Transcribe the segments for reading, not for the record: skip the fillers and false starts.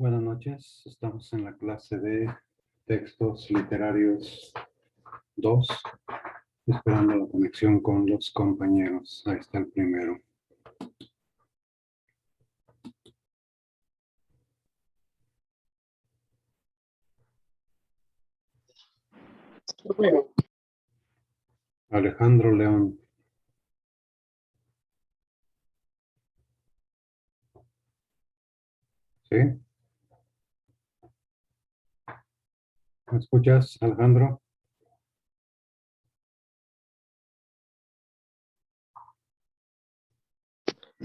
Buenas noches, estamos en la clase de textos literarios 2, esperando la conexión con los compañeros. Ahí está el primero. Alejandro León. ¿Sí? ¿Me escuchas, Alejandro?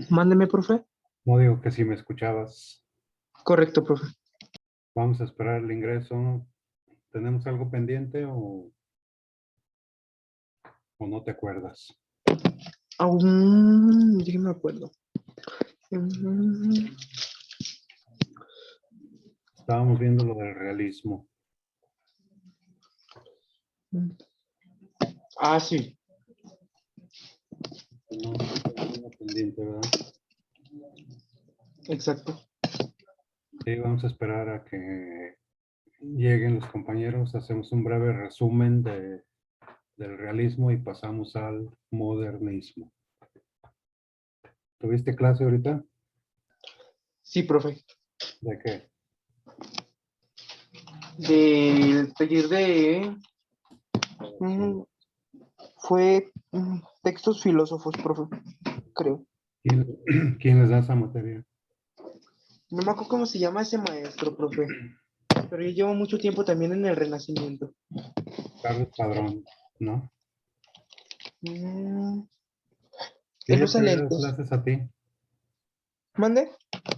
Mándeme, profe. No digo que si me escuchabas. Correcto, profe. Vamos a esperar el ingreso. ¿Tenemos algo pendiente o no te acuerdas? Aún, yo me acuerdo. Estábamos viendo lo del realismo. Sí. No, no pendiente, ¿verdad? Exacto. Sí, vamos a esperar a que lleguen los compañeros. Hacemos un breve resumen del realismo y pasamos al modernismo. ¿Tuviste clase ahorita? Sí, profe. ¿De qué? Del taller de... fue textos filósofos, profe, creo. ¿Quién les da esa materia? No me acuerdo cómo se llama ese maestro, profe. Pero yo llevo mucho tiempo también en el Renacimiento. Carlos Padrón, ¿no? Él ¿Sí ya te usa había dado lentes. clases a ti? ¿Mande?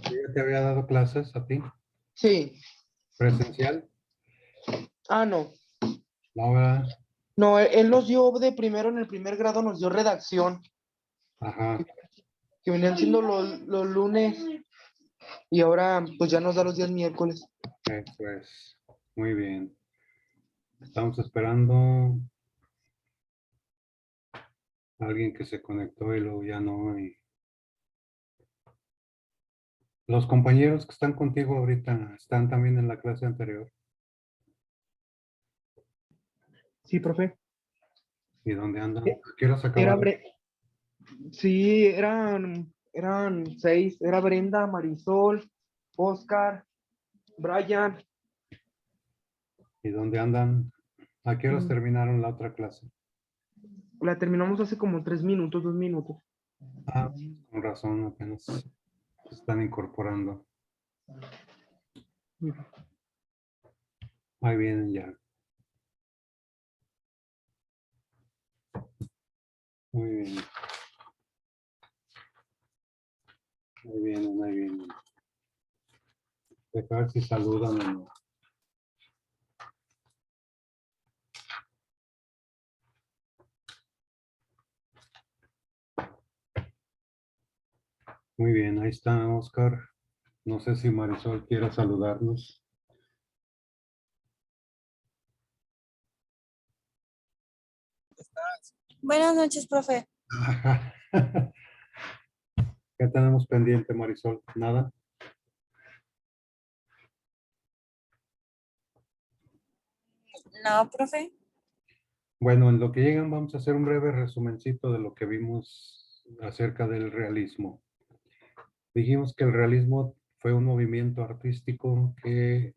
¿Sí ya te había dado clases a ti? Sí. ¿Presencial? No. No, ¿verdad? No, él nos dio de primero, en el primer grado nos dio redacción, Ajá, que venían siendo los lunes, y ahora pues ya nos da los días miércoles. eso es. Muy bien. Estamos esperando a alguien que se conectó y luego ya no. Los compañeros que están contigo ahorita están también en la clase anterior. Sí, profe. ¿Y dónde andan? ¿A qué hora se Era acabaron? Sí, eran 6. Era Brenda, Marisol, Oscar, Brian. ¿Y dónde andan? ¿A qué horas Mm, terminaron la otra clase? La terminamos hace como 3 minutos, 2 minutos. Ah, con razón, apenas se están incorporando. Ahí vienen ya. Muy bien. Ahí vienen, ahí vienen. Deja ver si saludan o no. Muy bien, ahí está Oscar. No sé si Marisol quiere saludarnos. Buenas noches, profe. ¿Qué tenemos pendiente, Marisol? ¿Nada? No, profe. Bueno, en lo que llegan vamos a hacer un breve resumencito de lo que vimos acerca del realismo. Dijimos que el realismo fue un movimiento artístico que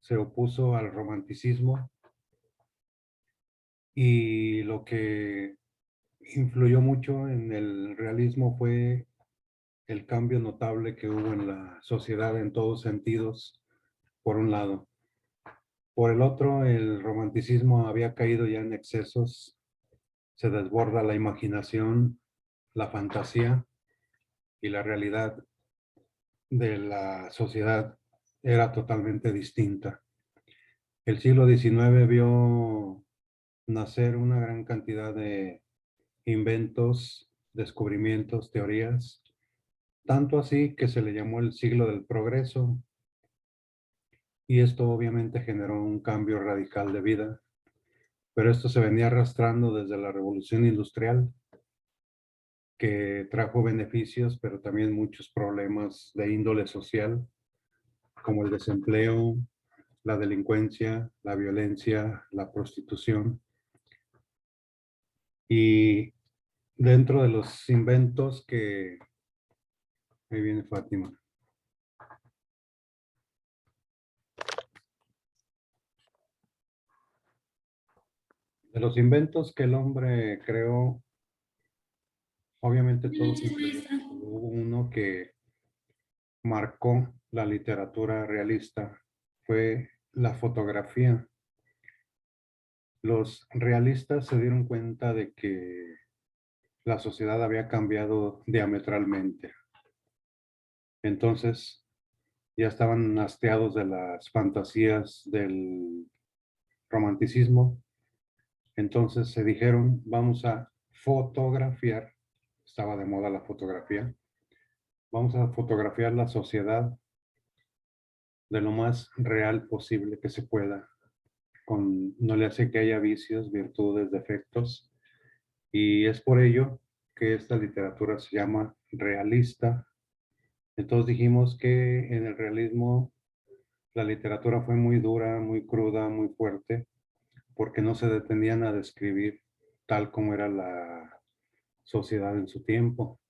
se opuso al romanticismo y lo que influyó mucho en el realismo fue el cambio notable que hubo en la sociedad en todos sentidos, por un lado. Por el otro, el romanticismo había caído ya en excesos, se desborda la imaginación, la fantasía y la realidad de la sociedad era totalmente distinta. El siglo XIX vio nacer una gran cantidad de inventos, descubrimientos, teorías, tanto así que se le llamó el siglo del progreso, y esto obviamente generó un cambio radical de vida, pero esto se venía arrastrando desde la revolución industrial, que trajo beneficios, pero también muchos problemas de índole social, como el desempleo, la delincuencia, la violencia, la prostitución. Y dentro de los inventos que... Ahí viene Fátima. De los inventos que el hombre creó, obviamente todos influyeron. Hubo uno que marcó la literatura realista, fue la fotografía. Los realistas se dieron cuenta de que la sociedad había cambiado diametralmente. Entonces, ya estaban hastiados de las fantasías del romanticismo. Entonces se dijeron, vamos a fotografiar, estaba de moda la fotografía, vamos a fotografiar la sociedad de lo más real posible que se pueda. No le hace que haya vicios, virtudes, defectos. Y es por ello que esta literatura se llama realista. Entonces dijimos que en el realismo la literatura fue muy dura, muy cruda, muy fuerte, porque no se detenían a describir tal como era la sociedad en su tiempo.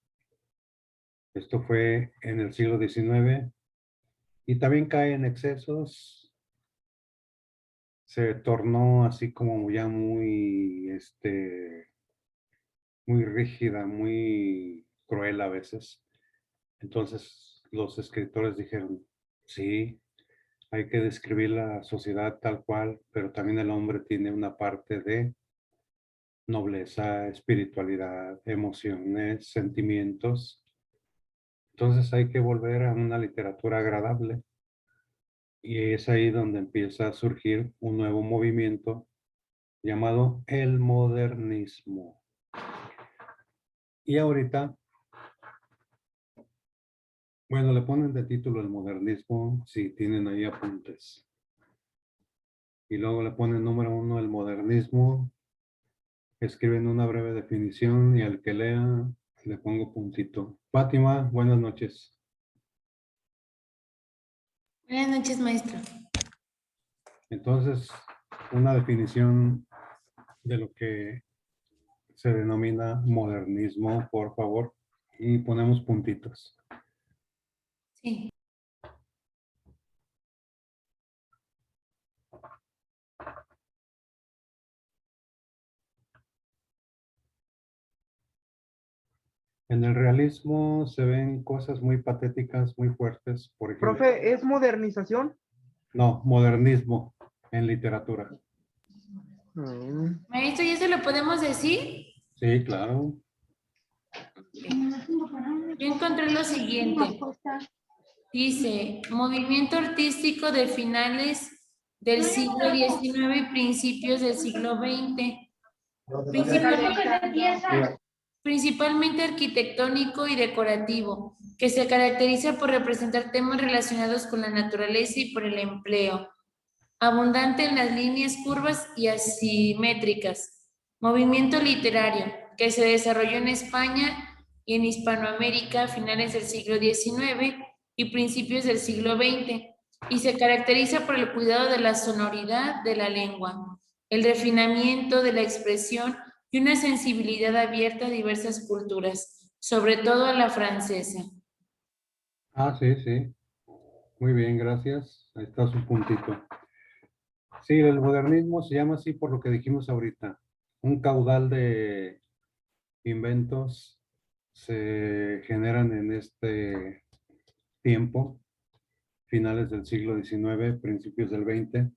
Esto fue en el siglo XIX y también cae en excesos. Se tornó así como ya muy, muy rígida, muy cruel a veces. Entonces los escritores dijeron, sí, hay que describir la sociedad tal cual, pero también el hombre tiene una parte de nobleza, espiritualidad, emociones, sentimientos. Entonces hay que volver a una literatura agradable. Y es ahí donde empieza a surgir un nuevo movimiento llamado el modernismo. Y ahorita, bueno, le ponen de título el modernismo si tienen ahí apuntes. Y luego le ponen número 1 el modernismo, escriben una breve definición y al que lea le pongo puntito. Fátima, buenas noches. Buenas noches, maestro. Entonces, una definición de lo que se denomina modernismo, por favor, y ponemos puntitos. Sí. En el realismo se ven cosas muy patéticas, muy fuertes, por ejemplo. Profe, ¿es modernización? No, modernismo en literatura. Maestro, ¿y eso lo podemos decir? Sí, claro. Yo encontré lo siguiente. Dice, movimiento artístico de finales del siglo XIX y principios del siglo XX. Principalmente arquitectónico y decorativo, que se caracteriza por representar temas relacionados con la naturaleza y por el empleo. Abundante en las líneas curvas y asimétricas. Movimiento literario, que se desarrolló en España y en Hispanoamérica a finales del siglo XIX y principios del siglo XX, y se caracteriza por el cuidado de la sonoridad de la lengua, el refinamiento de la expresión y una sensibilidad abierta a diversas culturas, sobre todo a la francesa. Ah, sí, sí. Muy bien, gracias. Ahí está su puntito. Sí, el modernismo se llama así por lo que dijimos ahorita. Un caudal de inventos se generan en este tiempo, finales del siglo XIX, principios del XX.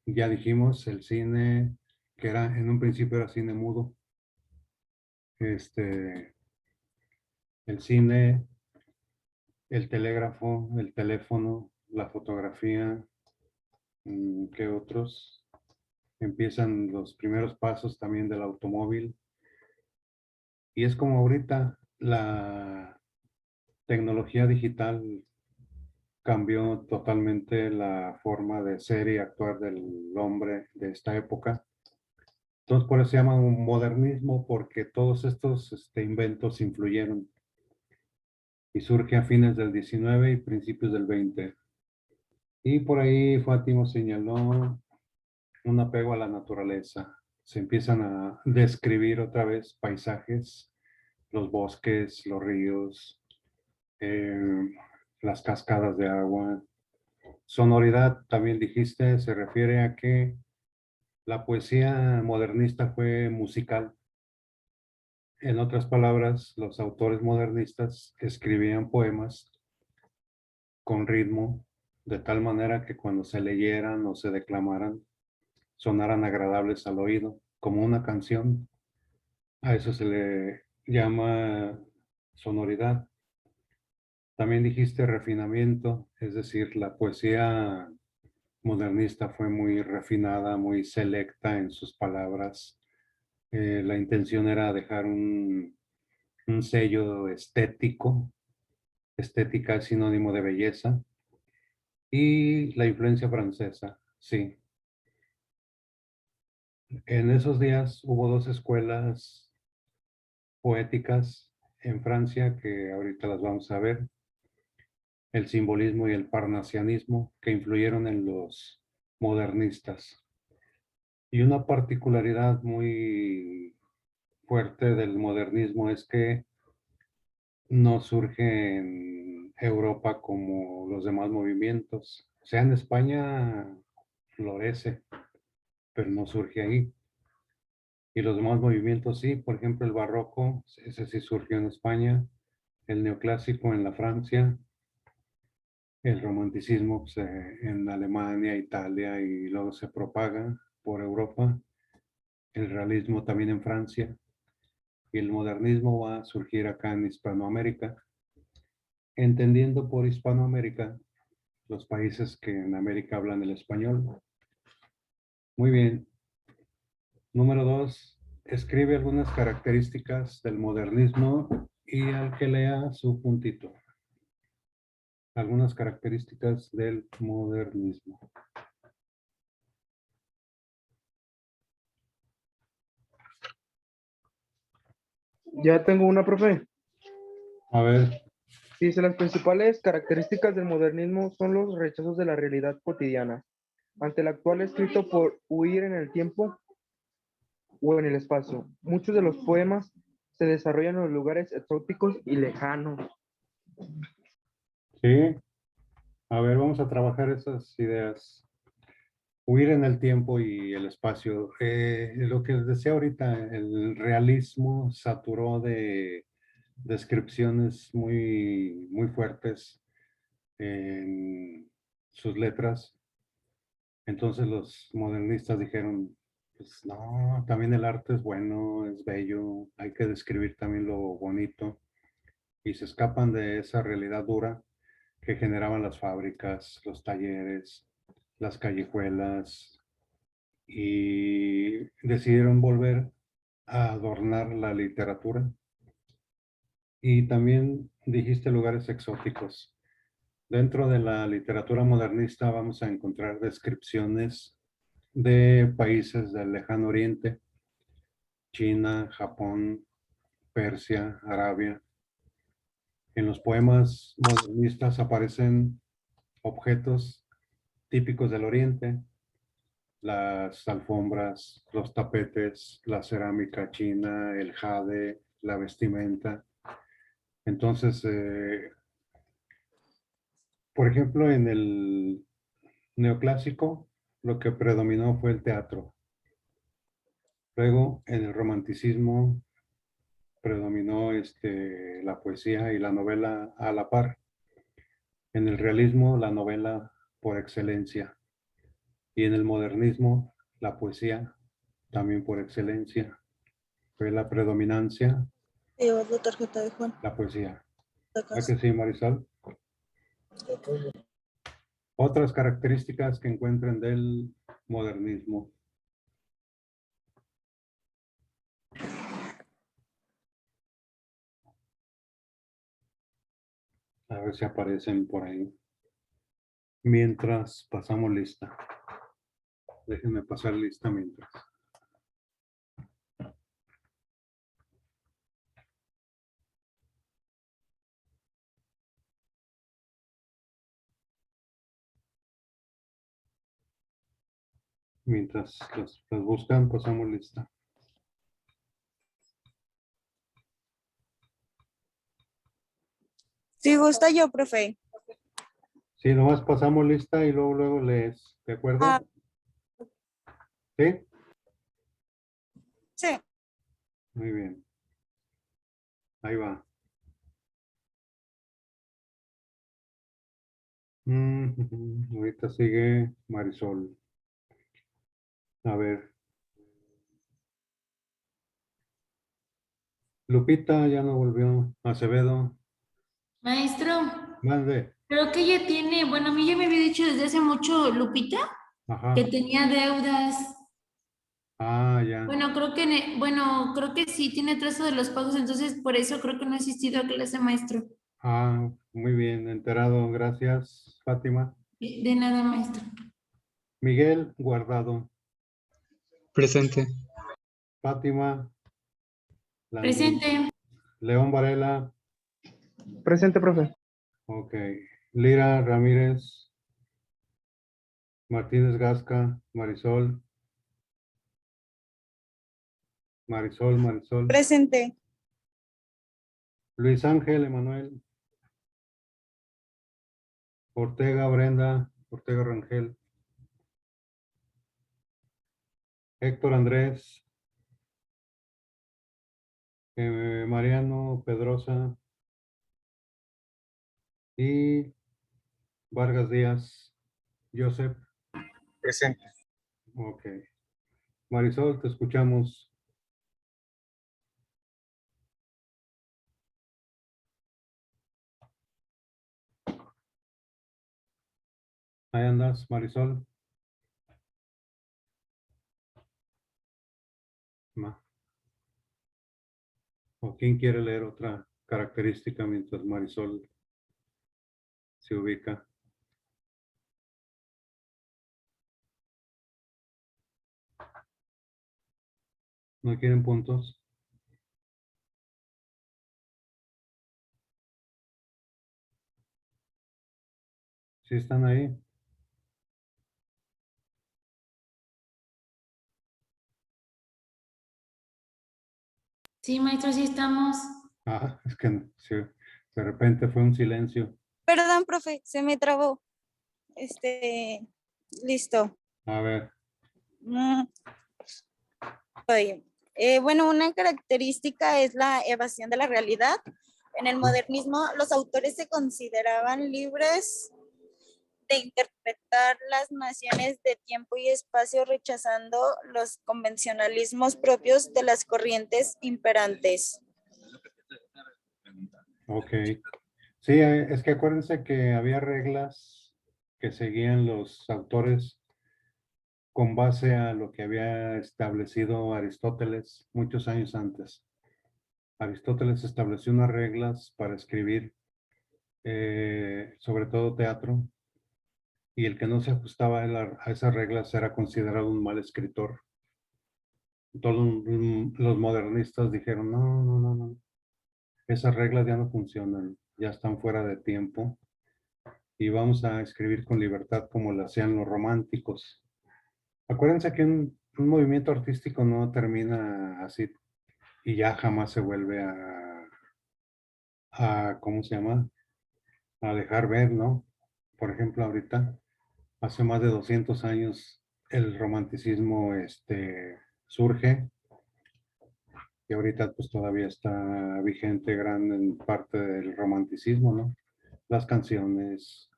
Ya dijimos, el cine, que era en un principio era cine mudo. El cine, el telégrafo, el teléfono, la fotografía, ¿qué otros? Empiezan los primeros pasos también del automóvil. Y es como ahorita la tecnología digital cambió totalmente la forma de ser y actuar del hombre de esta época. Entonces por eso se llama un modernismo, porque todos estos inventos influyeron y surge a fines del XIX y principios del XX. Y por ahí Fátima señaló un apego a la naturaleza. Se empiezan a describir otra vez paisajes, los bosques, los ríos, eh, las cascadas de agua. Sonoridad, también dijiste, se refiere a que la poesía modernista fue musical. En otras palabras, los autores modernistas escribían poemas con ritmo, de tal manera que cuando se leyeran o se declamaran, sonaran agradables al oído, como una canción. A eso se le llama sonoridad. También dijiste refinamiento, es decir, la poesía modernista fue muy refinada, muy selecta en sus palabras. La intención era dejar un sello estético. Estética es sinónimo de belleza. Y la influencia francesa, sí. En esos días hubo dos escuelas poéticas en Francia que ahorita las vamos a ver, el simbolismo y el parnasianismo, que influyeron en los modernistas. Y una particularidad muy fuerte del modernismo es que no surge en Europa como los demás movimientos. O sea, en España florece, pero no surge ahí. Y los demás movimientos sí, por ejemplo, el barroco, ese sí surgió en España, el neoclásico en la Francia, el romanticismo pues, en Alemania, Italia y luego se propaga por Europa, el realismo también en Francia y el modernismo va a surgir acá en Hispanoamérica, entendiendo por Hispanoamérica los países que en América hablan el español. Muy bien. Número 2, escribe algunas características del modernismo y al que lea su puntito. Algunas características del modernismo. Ya tengo una, profe. A ver, Dice, las principales características del modernismo son los rechazos de la realidad cotidiana, ante el actual escrito por huir en el tiempo o en el espacio. Muchos de los poemas se desarrollan en los lugares exóticos y lejanos. sí, a ver, vamos a trabajar esas ideas. Huir en el tiempo y el espacio. Lo que les decía ahorita, el realismo saturó de descripciones muy fuertes en sus letras. Entonces los modernistas dijeron, pues no, también el arte es bueno, es bello, hay que describir también lo bonito. Y se escapan de esa realidad dura que generaban las fábricas, los talleres, las callejuelas, y decidieron volver a adornar la literatura. Y también dijiste lugares exóticos. Dentro de la literatura modernista vamos a encontrar descripciones de países del lejano oriente, China, Japón, Persia, Arabia. En los poemas modernistas aparecen objetos típicos del oriente, las alfombras, los tapetes, la cerámica china, el jade, la vestimenta. Entonces, por ejemplo, en el neoclásico, lo que predominó fue el teatro. Luego, en el romanticismo, predominó la poesía y la novela a la par. En el realismo, la novela por excelencia. Y en el modernismo, la poesía también por excelencia. Fue la predominancia, Llevas la tarjeta de Juan. la poesía. ¿A Sacas. que sí, Marisol? Otras características que encuentren del modernismo. A ver si aparecen por ahí. Mientras pasamos lista. Déjenme pasar lista mientras. Mientras las buscan, pasamos lista. Si gusta yo, profe. Sí, nomás pasamos lista y luego lees. ¿De acuerdo? Ah, ¿Sí? sí. Muy bien. Ahí va. Ahorita sigue Marisol. A ver. Lupita ya no volvió. Acevedo. Maestro, Mande. creo que ella tiene, bueno, a mí ya me había dicho desde hace mucho, Lupita, Ajá. que tenía deudas. Ah, ya. Bueno, creo que sí tiene trazo de los pagos, entonces por eso creo que no ha asistido a clase, maestro. Ah, muy bien. Enterado. Gracias, Fátima. De nada, maestro. Miguel Guardado. Presente. Fátima Landín. Presente. León Varela. Presente, profe. Ok. Lira Ramírez. Martínez Gasca. Marisol. Marisol. Presente. Luis Ángel Emanuel. Ortega Brenda. Ortega Rangel. Héctor Andrés. Mariano Pedrosa. Y Vargas Díaz. Joseph. Presente. Ok. Marisol, te escuchamos. Ahí andas, Marisol. Ma. ¿O quién quiere leer otra característica mientras Marisol se ubica? ¿No quieren puntos? ¿Sí están ahí? Sí, maestro, sí estamos. Ah, es que sí, de repente fue un silencio. Perdón, profe, se me trabó. Listo. A ver, Mm, oye, bueno, una característica es la evasión de la realidad. En el modernismo, los autores se consideraban libres de interpretar las nociones de tiempo y espacio, rechazando los convencionalismos propios de las corrientes imperantes. ok. Sí, es que acuérdense que había reglas que seguían los autores con base a lo que había establecido Aristóteles muchos años antes. Aristóteles estableció unas reglas para escribir, sobre todo teatro, y el que no se ajustaba a esas reglas era considerado un mal escritor. Todos los modernistas dijeron, no, esas reglas ya no funcionan, ya están fuera de tiempo y vamos a escribir con libertad como lo hacían los románticos. Acuérdense que un movimiento artístico no termina así y ya jamás se vuelve ¿cómo se llama? A dejar ver, ¿no? Por ejemplo, ahorita, hace más de 200 años, el romanticismo surge y ahorita pues todavía está vigente gran parte del romanticismo, ¿no? Las canciones,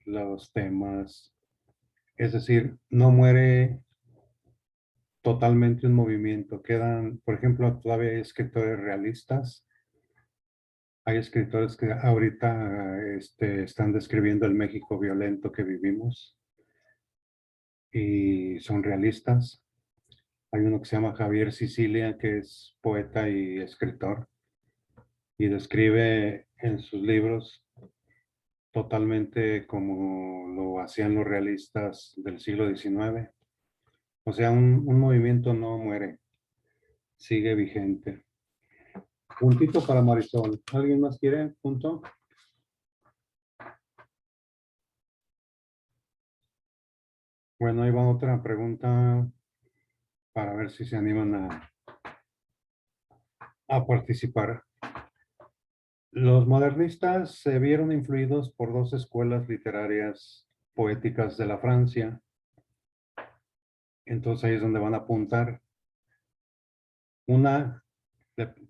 los temas, es decir, no muere totalmente un movimiento, quedan, por ejemplo, todavía hay escritores realistas, hay escritores que ahorita están describiendo el México violento que vivimos y son realistas. Hay uno que se llama Javier Sicilia, que es poeta y escritor, y describe en sus libros totalmente como lo hacían los realistas del siglo XIX. O sea, un movimiento no muere, sigue vigente. Puntito para Marisol. ¿Alguien más quiere punto? Bueno, ahí va otra pregunta para ver si se animan a participar. Los modernistas se vieron influidos por dos escuelas literarias poéticas de la Francia. Entonces ahí es donde van a apuntar. Una,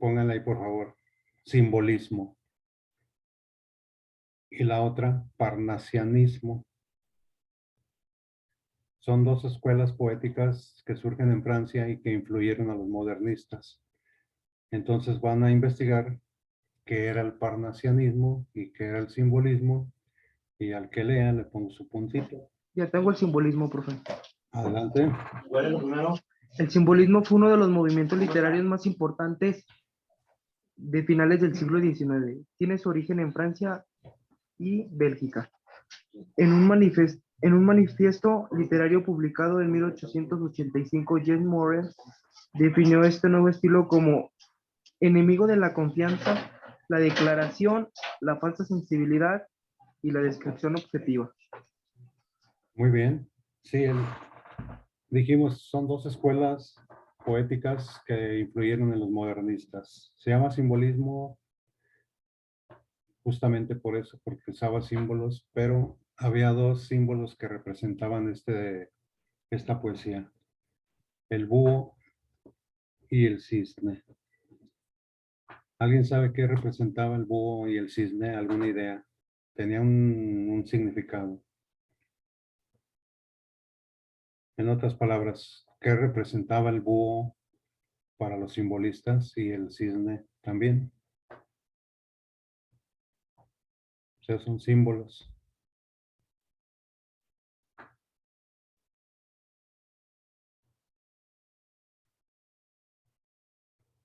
pónganla ahí por favor, simbolismo. Y la otra, parnasianismo. Son dos escuelas poéticas que surgen en Francia y que influyeron a los modernistas. Entonces van a investigar qué era el parnasianismo y qué era el simbolismo. Y al que lea le pongo su puntito. Ya tengo el simbolismo, profe. Adelante. El simbolismo fue uno de los movimientos literarios más importantes de finales del siglo XIX. Tiene su origen en Francia y Bélgica. En un manifiesto literario publicado en 1885, James Morris definió este nuevo estilo como enemigo de la confianza, la declaración, la falsa sensibilidad y la descripción objetiva. Muy bien. Sí, dijimos, son dos escuelas poéticas que influyeron en los modernistas. Se llama simbolismo justamente por eso, porque usaba símbolos, pero había dos símbolos que representaban esta poesía. El búho y el cisne. ¿Alguien sabe qué representaba el búho y el cisne? ¿Alguna idea? Tenía un significado. En otras palabras, ¿qué representaba el búho para los simbolistas y el cisne también? O sea, son símbolos.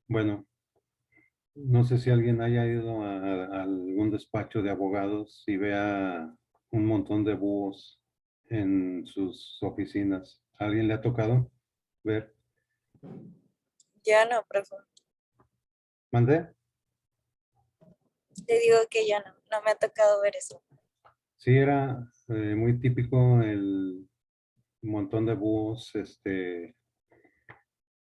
Bueno, no sé si alguien haya ido a algún despacho de abogados y vea un montón de búhos en sus oficinas. ¿A alguien le ha tocado ver? Ya no, profe. ¿Mandé? Te digo que ya no me ha tocado ver eso. Sí, era muy típico el montón de búhos.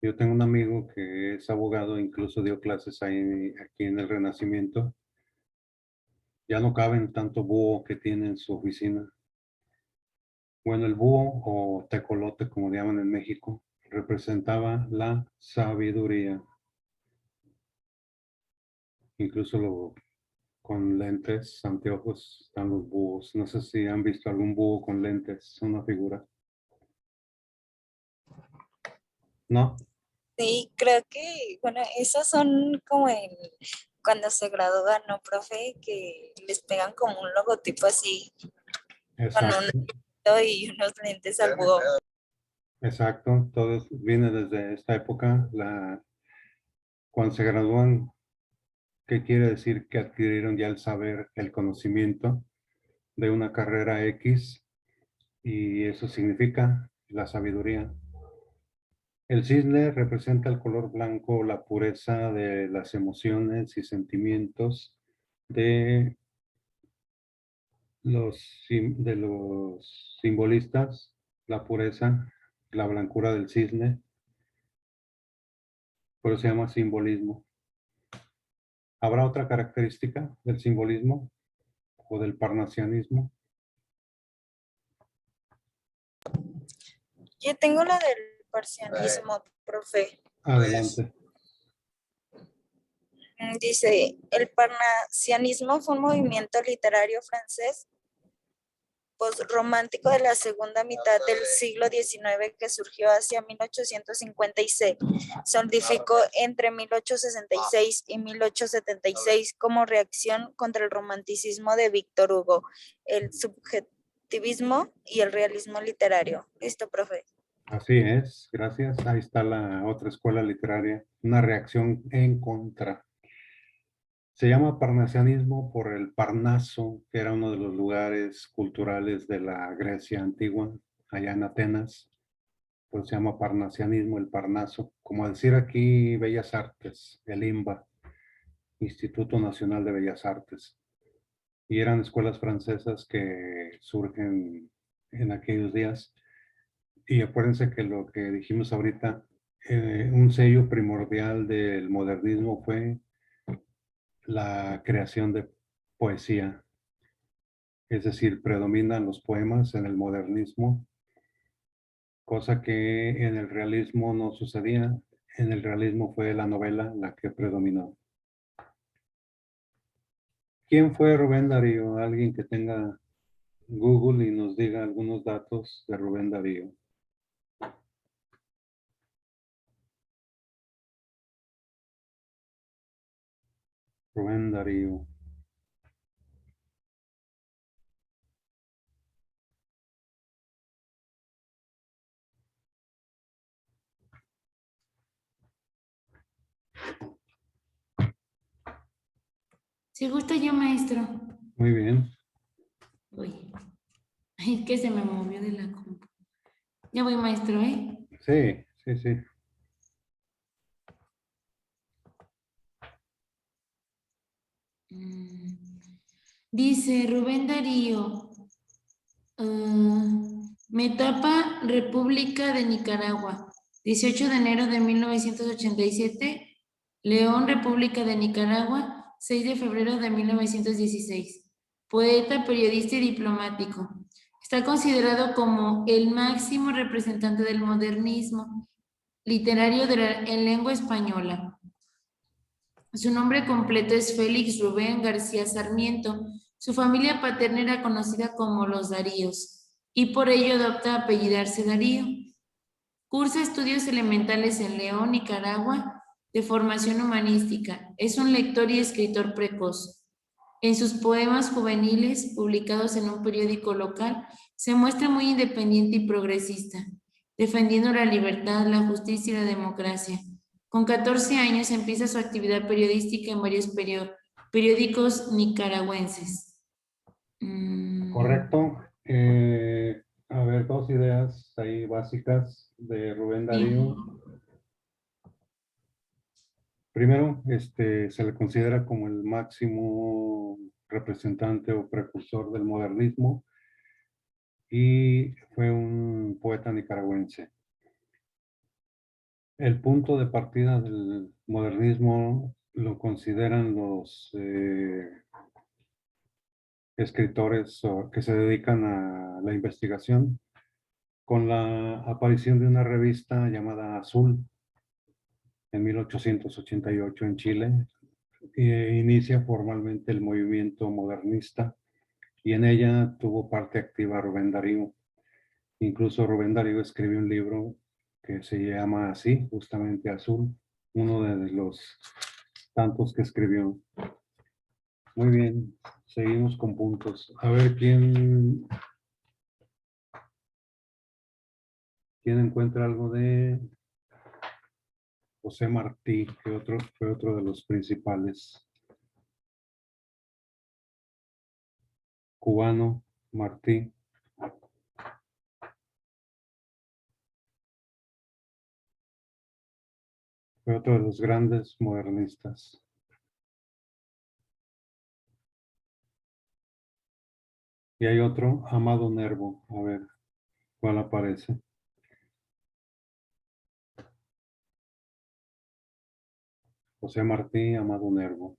Yo tengo un amigo que es abogado, incluso dio clases ahí, aquí en el Renacimiento. Ya no caben tanto búho que tiene en su oficina. Bueno, el búho o tecolote, como le llaman en México, representaba la sabiduría. Incluso con lentes, anteojos, están los búhos. No sé si han visto algún búho con lentes, una figura. ¿No? Sí, creo que, bueno, esos son como cuando se gradúan, ¿no, profe? Que les pegan como un logotipo así, con un Exacto, dedo y unos lentes al búho. exacto. Todo viene desde esta época. Cuando se gradúan, ¿qué quiere decir? Que adquirieron ya el saber, el conocimiento de una carrera X, y eso significa la sabiduría. El cisne representa el color blanco, la pureza de las emociones y sentimientos de de los simbolistas, la pureza, la blancura del cisne, por eso se llama simbolismo. ¿Habrá otra característica del simbolismo o del parnasianismo? Yo tengo la del parcialismo, profe. Adelante. Dice, el parnasianismo fue un movimiento literario francés postromántico de la segunda mitad del siglo XIX que surgió hacia 1856. Solidificó entre 1866 y 1876 como reacción contra el romanticismo de Víctor Hugo, el subjetivismo y el realismo literario. Listo, profe. Así es, gracias. Ahí está la otra escuela literaria, una reacción en contra. Se llama parnasianismo por el Parnaso, que era uno de los lugares culturales de la Grecia antigua, allá en Atenas. Pues se llama parnasianismo, el Parnaso. Como decir aquí Bellas Artes, el INBA, Instituto Nacional de Bellas Artes. Y eran escuelas francesas que surgen en aquellos días. Y acuérdense que lo que dijimos ahorita, un sello primordial del modernismo fue la creación de poesía. Es decir, predominan los poemas en el modernismo, cosa que en el realismo no sucedía. En el realismo fue la novela la que predominó. ¿Quién fue Rubén Darío? Alguien que tenga Google y nos diga algunos datos de Rubén Darío. Rubén Darío. Si gusta yo, maestro. Muy bien. Uy, es que se me movió de la compu. Ya voy, maestro, ¿eh? Sí, sí, sí. Dice Rubén Darío, Metapa, República de Nicaragua, 18 de enero de 1987, León, República de Nicaragua, 6 de febrero de 1916. Poeta, periodista y diplomático. Está considerado como el máximo representante del modernismo literario en lengua española. Su nombre completo es Félix Rubén García Sarmiento. Su familia paterna era conocida como los Daríos y por ello adopta apellidarse Darío. Cursa estudios elementales en León, Nicaragua, de formación humanística. Es un lector y escritor precoz. En sus poemas juveniles, publicados en un periódico local, se muestra muy independiente y progresista, defendiendo la libertad, la justicia y la democracia. Con 14 años empieza su actividad periodística en varios periódicos nicaragüenses. Correcto. A ver, dos ideas ahí básicas de Rubén Darío. Primero, se le considera como el máximo representante o precursor del modernismo y fue un poeta nicaragüense. El punto de partida del modernismo lo consideran los escritores que se dedican a la investigación con la aparición de una revista llamada Azul en 1888 en Chile. Inicia formalmente el movimiento modernista y en ella tuvo parte activa Rubén Darío. Incluso Rubén Darío escribió un libro que se llama así, justamente Azul, uno de los tantos que escribió. Muy bien, seguimos con puntos. A ver quién encuentra algo de José Martí, que fue otro de los principales. Cubano, Martí. Fue otro de los grandes modernistas. Y hay otro, Amado Nervo. A ver, ¿cuál aparece? José Martí, Amado Nervo.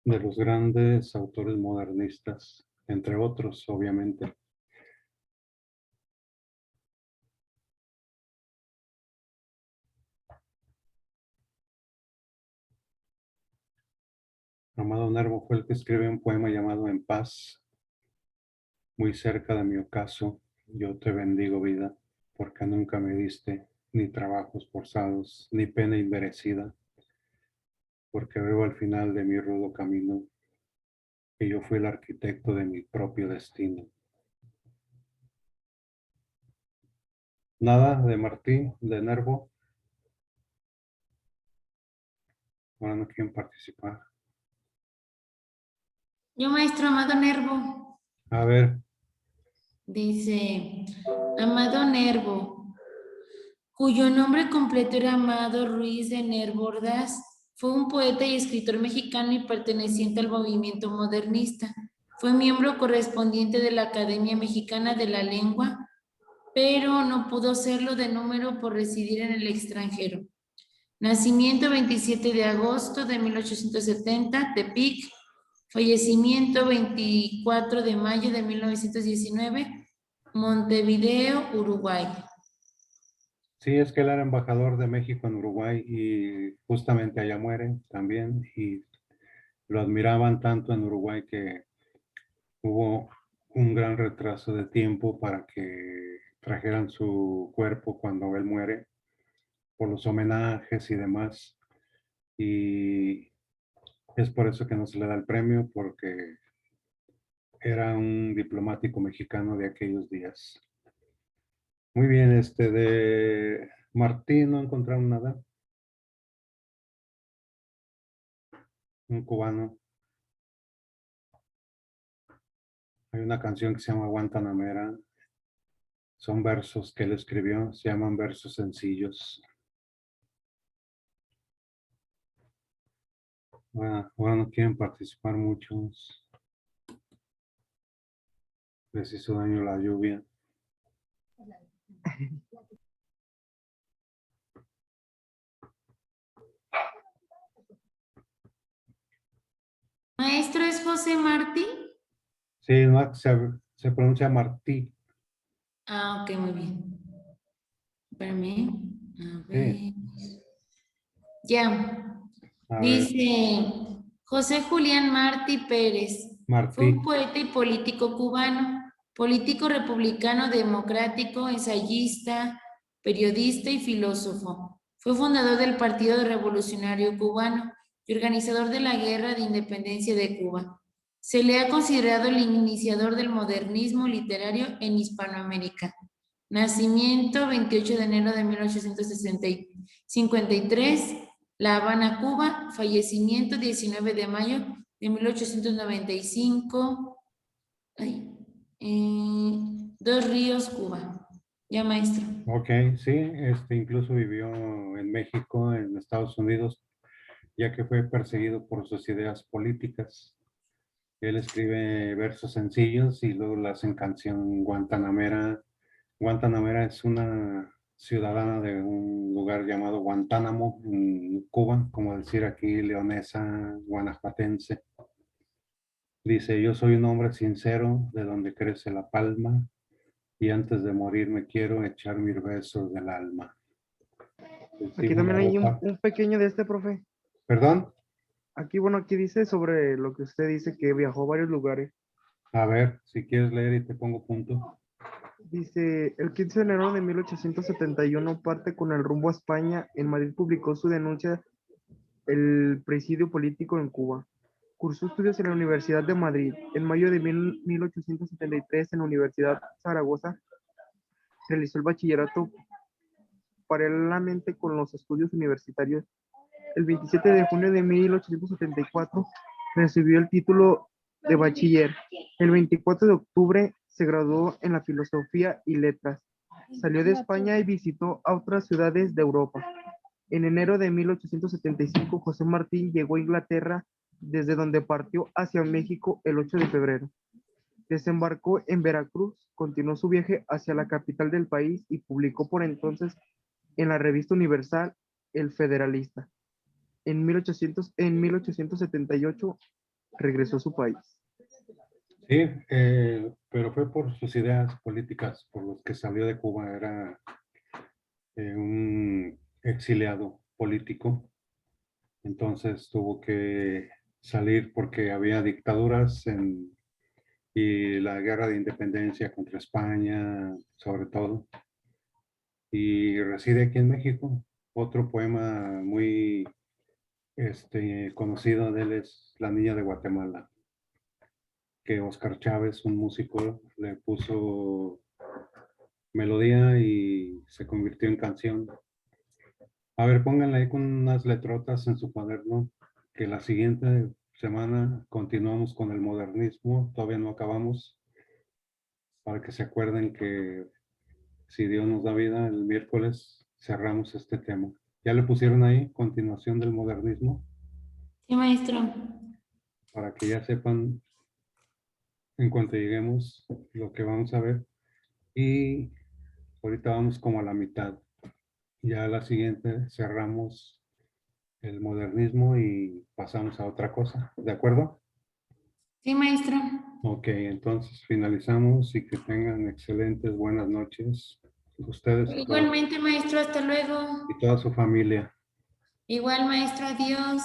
De los grandes autores modernistas, entre otros, obviamente. Amado Nervo fue el que escribe un poema llamado En paz, muy cerca de mi ocaso, yo te bendigo vida, porque nunca me diste ni trabajos forzados, ni pena inmerecida, porque veo al final de mi rudo camino que yo fui el arquitecto de mi propio destino. Nada de Martí, de Nervo. Ahora no quieren participar. Yo, maestro Amado Nervo. A ver, Dice, Amado Nervo, cuyo nombre completo era Amado Ruiz de Nervo Ordaz, fue un poeta y escritor mexicano y perteneciente al movimiento modernista. Fue miembro correspondiente de la Academia Mexicana de la Lengua, pero no pudo serlo de número por residir en el extranjero. Nacimiento 27 de agosto de 1870, Tepic. Fallecimiento 24 de mayo de 1919, Montevideo, Uruguay. sí, es que él era embajador de México en Uruguay y justamente allá muere también y lo admiraban tanto en Uruguay que hubo un gran retraso de tiempo para que trajeran su cuerpo cuando él muere por los homenajes y demás. Y es por eso que no se le da el premio, porque era un diplomático mexicano de aquellos días. Muy bien, de Martín no encontraron nada. Un cubano. Hay una canción que se llama Guantanamera. Son versos que él escribió, se llaman versos sencillos. Bueno, ahora no quieren participar muchos. Les hizo daño la lluvia. Maestro, ¿es José Martí? Sí, no, se pronuncia Martí. Ah, ok, muy bien. Espérame. A ver. Sí, Ya. a ver, Dice José Julián Martí Pérez. Fue un Martí. poeta y político cubano, político republicano democrático, ensayista, periodista y filósofo. Fue fundador del Partido Revolucionario Cubano y organizador de la Guerra de Independencia de Cuba. Se le ha considerado el iniciador del modernismo literario en Hispanoamérica. Nacimiento 28 de enero de 1853, La Habana, Cuba. Fallecimiento 19 de mayo de 1895. Dos Ríos, Cuba. Ya, maestro. Ok, sí, incluso vivió en México, en Estados Unidos, ya que fue perseguido por sus ideas políticas. Él escribe versos sencillos y luego la hacen canción Guantanamera. Guantanamera es una ciudadana de un lugar llamado Guantánamo, en Cuba, como decir aquí leonesa, guanajuatense. Dice, yo soy un hombre sincero, de donde crece la palma, y antes de morir me quiero echar mis besos del alma. Aquí Sentimos la también hay boca. un pequeño de este, profe. ¿Perdón? Aquí, bueno, aquí dice sobre lo que usted dice que viajó a varios lugares. A ver, si quieres leer y te pongo punto. Dice, el 15 de enero de 1871 parte con el rumbo a España. En Madrid publicó su denuncia el presidio político en Cuba. Cursó estudios en la Universidad de Madrid. En mayo de 1873 en la Universidad Zaragoza realizó el bachillerato paralelamente con los estudios universitarios. El 27 de junio de 1874 recibió el título de bachiller. El 24 de octubre se graduó en la filosofía y letras. Salió de España y visitó a otras ciudades de Europa. En enero de 1875, José Martín llegó a Inglaterra, desde donde partió hacia México el 8 de febrero. Desembarcó en Veracruz, continuó su viaje hacia la capital del país y publicó por entonces en la revista universal El Federalista. En 1878 regresó a su país. Sí, pero fue por sus ideas políticas, por los que salió de Cuba. Era un exiliado político. Entonces tuvo que salir porque había dictaduras y la guerra de independencia contra España, sobre todo. Y reside aquí en México. Otro poema muy conocido de él es La Niña de Guatemala, que Oscar Chávez, un músico, le puso melodía y se convirtió en canción. A ver, pónganle ahí con unas letrotas en su cuaderno que la siguiente semana continuamos con el modernismo. Todavía no acabamos. Para que se acuerden que si Dios nos da vida, el miércoles cerramos este tema. ¿Ya le pusieron ahí continuación del modernismo? Sí, maestro. Para que ya sepan en cuanto lleguemos lo que vamos a ver. Y ahorita vamos como a la mitad. Ya a la siguiente cerramos el modernismo y pasamos a otra cosa. ¿De acuerdo? Sí, maestro. Ok, entonces finalizamos y que tengan excelentes buenas noches. Ustedes Igualmente, maestro, hasta luego. y toda su familia. Igual, maestro, adiós.